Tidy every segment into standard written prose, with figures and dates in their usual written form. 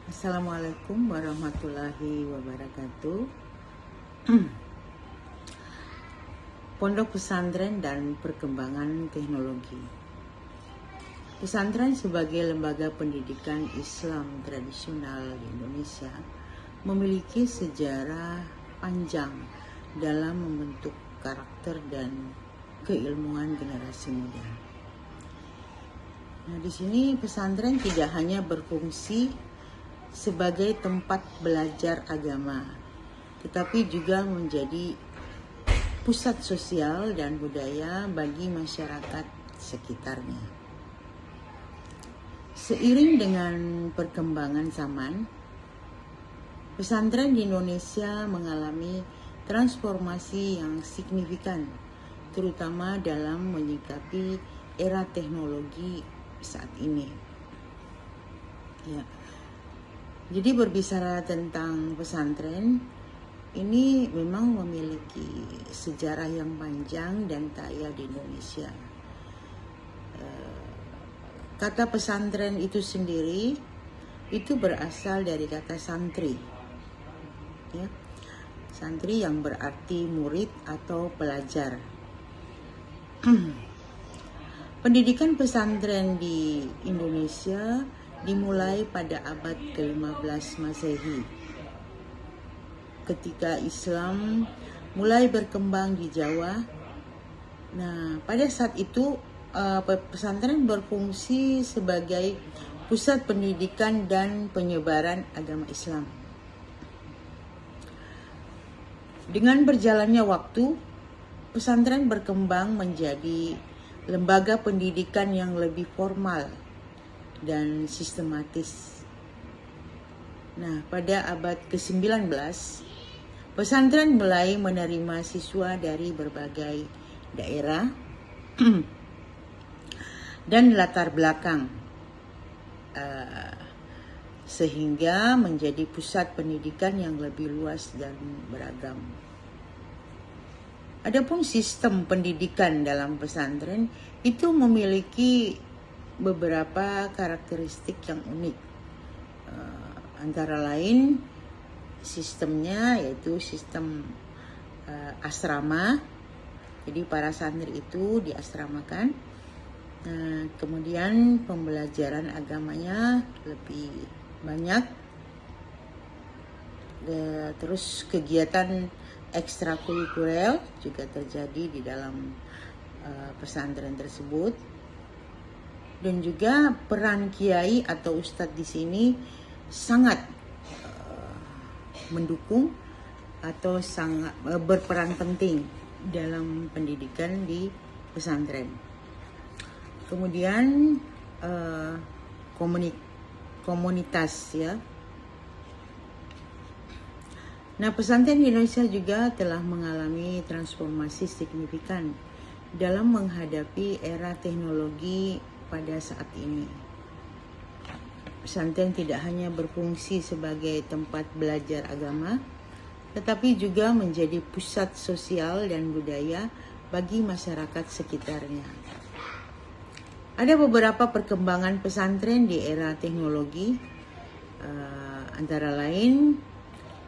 Assalamualaikum warahmatullahi wabarakatuh. Pondok pesantren dan perkembangan teknologi. Pesantren sebagai lembaga pendidikan Islam tradisional di Indonesia memiliki sejarah panjang dalam membentuk karakter dan keilmuan generasi muda. Nah, di sini pesantren tidak hanya berfungsi sebagai tempat belajar agama, tetapi juga menjadi pusat sosial dan budaya bagi masyarakat sekitarnya. Seiring dengan perkembangan zaman, pesantren di Indonesia mengalami transformasi yang signifikan, terutama dalam menyikapi era teknologi saat ini. Ya. Jadi berbicara tentang pesantren, ini memang memiliki sejarah yang panjang dan kaya di Indonesia. Kata pesantren itu sendiri itu berasal dari kata santri, ya. Santri yang berarti murid atau pelajar. Pendidikan pesantren di Indonesia dimulai pada abad ke-15 Masehi, ketika Islam mulai berkembang di Jawa. Nah, pada saat itu pesantren berfungsi sebagai pusat pendidikan dan penyebaran agama Islam. Dengan berjalannya waktu, pesantren berkembang menjadi lembaga pendidikan yang lebih formal dan sistematis. Nah, pada abad ke-19, pesantren mulai menerima siswa dari berbagai daerah dan latar belakang, sehingga menjadi pusat pendidikan yang lebih luas dan beragam. Adapun sistem pendidikan dalam pesantren itu memiliki beberapa karakteristik yang unik. Antara lain sistemnya yaitu sistem asrama. Jadi para santri itu diasramakan. Kemudian pembelajaran agamanya lebih banyak. Terus kegiatan ekstrakurikuler juga terjadi di dalam pesantren tersebut, dan juga peran kiai atau ustadz di sini sangat mendukung atau sangat berperan penting dalam pendidikan di pesantren. Kemudian komunitas, ya. Nah, pesantren di Indonesia juga telah mengalami transformasi signifikan dalam menghadapi era teknologi pada saat ini. Pesantren tidak hanya berfungsi sebagai tempat belajar agama, tetapi juga menjadi pusat sosial dan budaya bagi masyarakat sekitarnya. Ada beberapa perkembangan pesantren di era teknologi, antara lain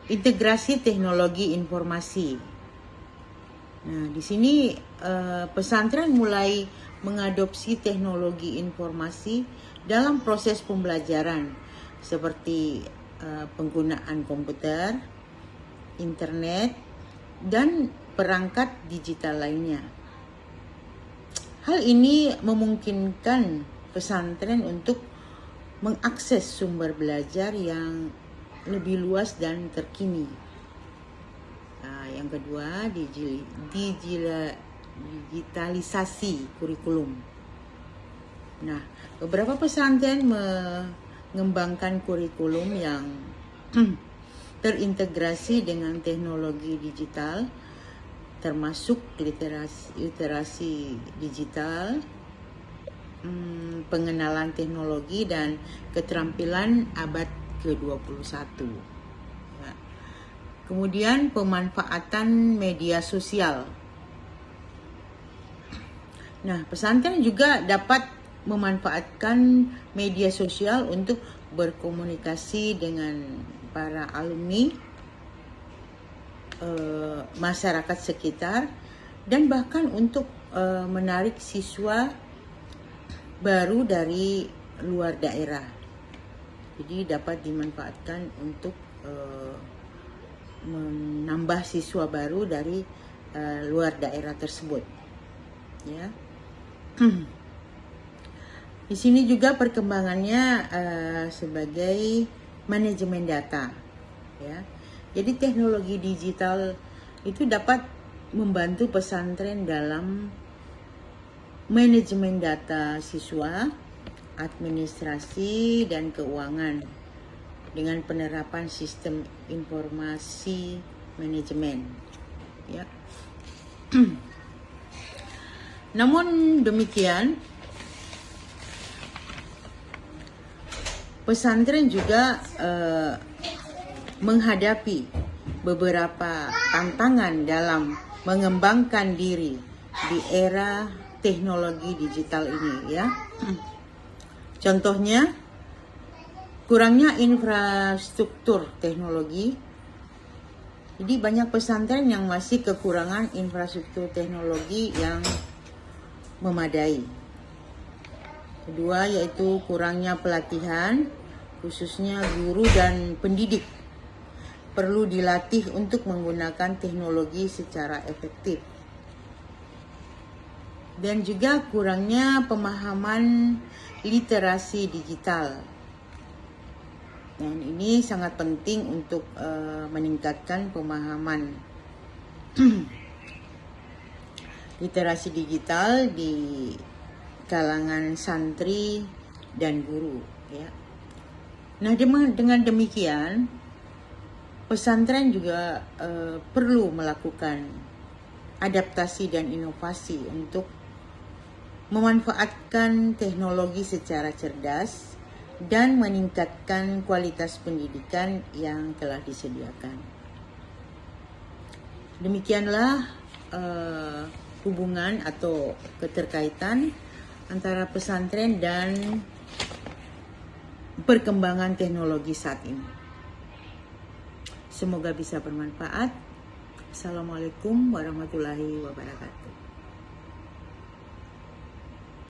integrasi teknologi informasi. Nah, di sini pesantren mulai mengadopsi teknologi informasi dalam proses pembelajaran, seperti penggunaan komputer, internet, dan perangkat digital lainnya. Hal ini memungkinkan pesantren untuk mengakses sumber belajar yang lebih luas dan terkini. Yang kedua, digitalisasi kurikulum. Nah, beberapa pesantren mengembangkan kurikulum yang terintegrasi dengan teknologi digital, termasuk literasi digital, pengenalan teknologi, dan keterampilan abad ke-21. Ya. Kemudian pemanfaatan media sosial. Nah, pesantren juga dapat memanfaatkan media sosial untuk berkomunikasi dengan para alumni, masyarakat sekitar, dan bahkan untuk menarik siswa baru dari luar daerah. Jadi dapat dimanfaatkan untuk menambah siswa baru dari luar daerah tersebut. Ya. Di sini juga perkembangannya sebagai manajemen data. Ya. Jadi teknologi digital itu dapat membantu pesantren dalam manajemen data siswa, administrasi, dan keuangan dengan penerapan sistem informasi manajemen. Ya. Namun demikian, pesantren juga menghadapi beberapa tantangan dalam mengembangkan diri di era teknologi digital ini, ya. Contohnya, kurangnya infrastruktur teknologi. Jadi banyak pesantren yang masih kekurangan infrastruktur teknologi yang memadai. Kedua, yaitu kurangnya pelatihan, khususnya guru dan pendidik perlu dilatih untuk menggunakan teknologi secara efektif. Dan juga kurangnya pemahaman literasi digital. Dan ini sangat penting untuk meningkatkan pemahaman literasi digital di kalangan santri dan guru. Ya. Nah, dengan demikian, pesantren juga perlu melakukan adaptasi dan inovasi untuk memanfaatkan teknologi secara cerdas dan meningkatkan kualitas pendidikan yang telah disediakan. Demikianlah hubungan atau keterkaitan antara pesantren dan perkembangan teknologi saat ini. Semoga bisa bermanfaat. Assalamualaikum warahmatullahi wabarakatuh.